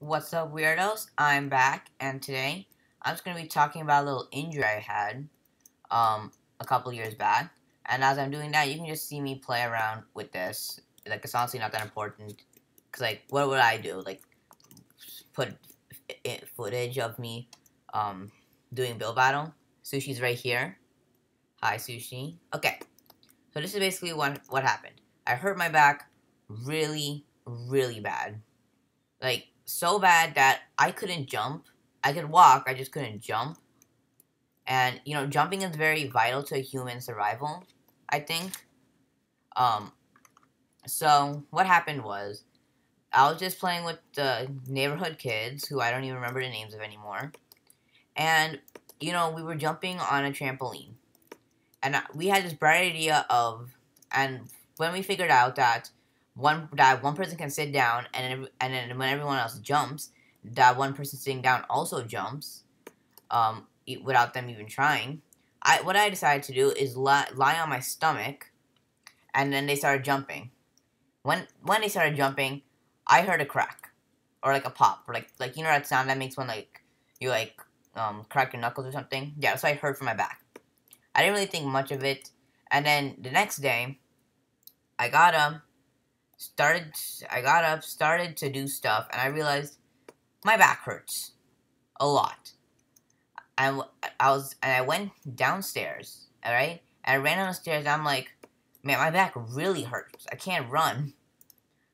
What's up, weirdos? I'm back, and today I'm just gonna be talking about a little injury I had a couple years back. And as I'm doing that, you can just see me play around with this. Like, it's honestly not that important, cause like, what would I do? Like, put footage of me doing Bill Battle. Sushi's right here. Hi, Sushi. Okay, so this is basically what happened. I hurt my back really, really bad. Like, so bad that I couldn't jump. I could walk, I just couldn't jump. And, jumping is very vital to human survival, I think. Um, so, what happened was, I was just playing with the neighborhood kids, who I don't even remember the names of anymore. And, we were jumping on a trampoline. And we had this bright idea of, and when we figured out that one person can sit down, and then when everyone else jumps, that one person sitting down also jumps, without them even trying. What I decided to do is lie on my stomach, and then they started jumping. When they started jumping, I heard a crack, or like a pop, or like that sound that makes when like you crack your knuckles or something. Yeah, that's what I heard from my back. I didn't really think much of it, and then the next day, I got up, started to do stuff, and I realized my back hurts a lot. And I went downstairs, all right, and I ran down the stairs. And I'm like, man, my back really hurts. I can't run.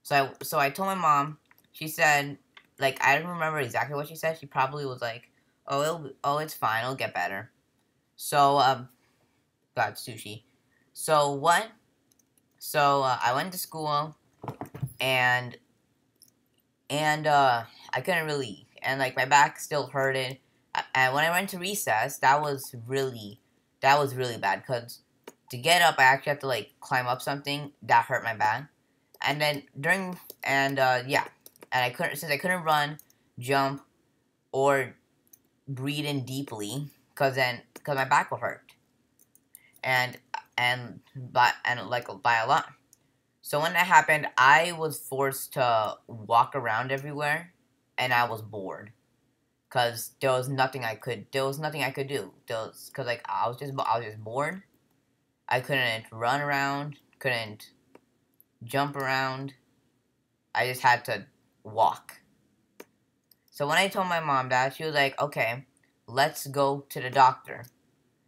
So I told my mom. She said, like, I don't remember exactly what she said. She probably was like, it's fine. It'll get better. So got sushi. So what? So I went to school, and I couldn't really eat, and like my back still hurted. And when I went to recess, that was really bad, because to get up, I actually had to like climb up something that hurt my back. And then yeah, and I couldn't run, jump, or breathe in deeply, because my back will hurt, and by a lot. So when that happened, I was forced to walk around everywhere, and I was bored, cause there was nothing I could do. Cause like I was just bored. I couldn't run around, couldn't jump around. I just had to walk. So when I told my mom that, she was like, "Okay, let's go to the doctor."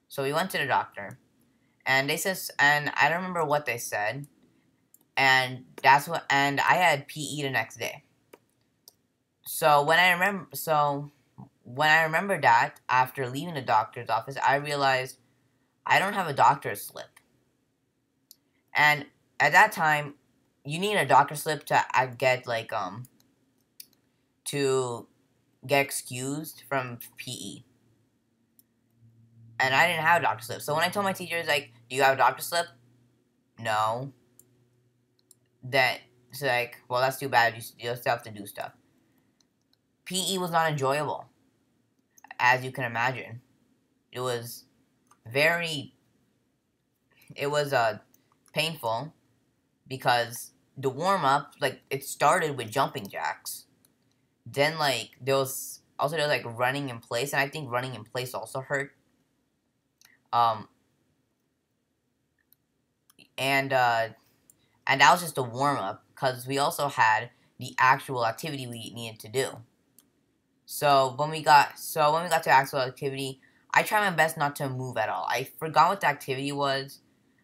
So we went to the doctor, and and I don't remember what they said, and I had PE the next day. So when I remembered that after leaving the doctor's office, I realized I don't have a doctor's slip. And at that time, you need a doctor's slip to get to get excused from PE. And I didn't have a doctor's slip. So when I told my teachers, like, "Do you have a doctor's slip?" "No." Then it's like, "Well, that's too bad. You still have to do stuff." PE was not enjoyable, as you can imagine. It was very, it was painful, because the warm up, like, it started with jumping jacks. Then like there was like running in place, and I think running in place also hurt. Um, and that was just a warm up, because we also had the actual activity we needed to do. So when we got to actual activity, I tried my best not to move at all. I forgot what the activity was.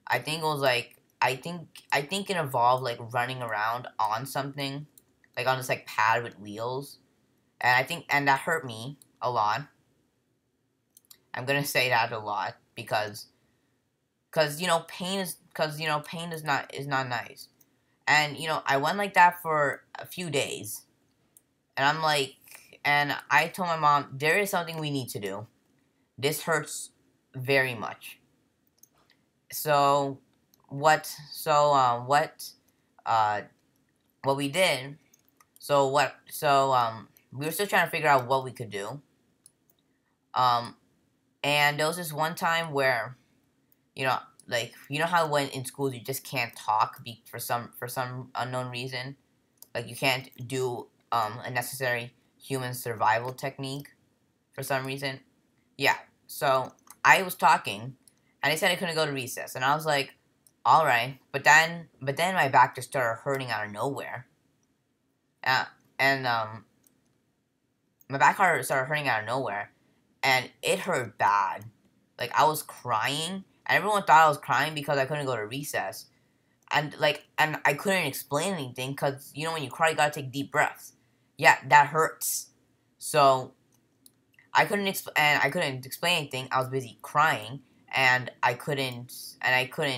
I think it was like I think it involved like running around on something, like on this like pad with wheels, and that hurt me a lot. I'm gonna say that a lot, because pain is not nice. And I went like that for a few days, and I told my mom, there is something we need to do. This hurts very much. So uh what we did, we were still trying to figure out what we could do. Um and there was this one time where, like, how when in schools you just can't talk for some unknown reason, like you can't do a necessary human survival technique for some reason. Yeah, so I was talking, and they said I couldn't go to recess, and I was like, all right, but then my back just started hurting out of nowhere, uh, and my back started hurting out of nowhere, and it hurt bad. Like I was crying, and everyone thought I was crying because I couldn't go to recess, and I couldn't explain anything because you know when you cry you gotta take deep breaths. Yeah, that hurts. So I couldn't explain anything. I was busy crying, and I couldn't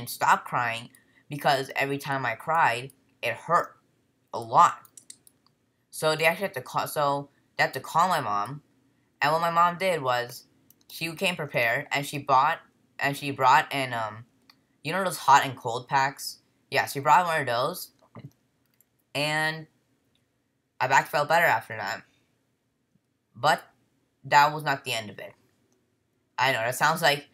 stop crying because every time I cried, it hurt a lot. So they actually had to call. So they had to call my mom, and what my mom did was she came prepared, and she brought an you know those hot and cold packs. Yeah, she brought one of those, and my back felt better after that. But that was not the end of it. I know that sounds like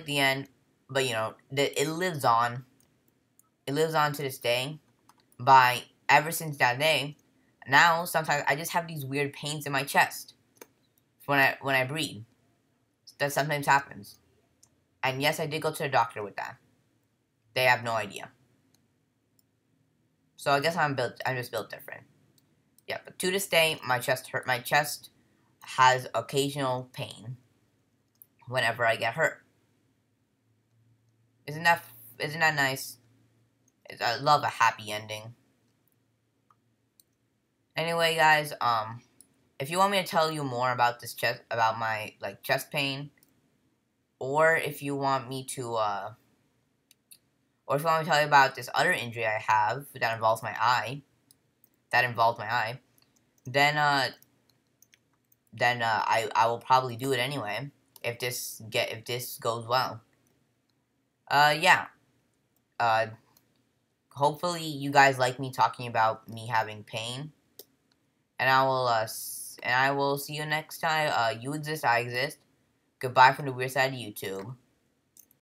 the end, but you know it lives on. It lives on to this day. By ever since that day, now sometimes I just have these weird pains in my chest when I breathe. That sometimes happens. And yes, I did go to the doctor with that. They have no idea. So I guess I'm just built different. Yeah, but to this day, my chest hurt. My chest has occasional pain whenever I get hurt. Isn't that nice? I love a happy ending. Anyway, guys, if you want me to tell you more about about my chest pain, or if you want me to, or if you want me to tell you about this other injury I have that involves my eye, then I will probably do it anyway if this goes well. Yeah. Hopefully you guys like me talking about me having pain, and I will see you next time. You exist, I exist. Goodbye from the weird side of YouTube.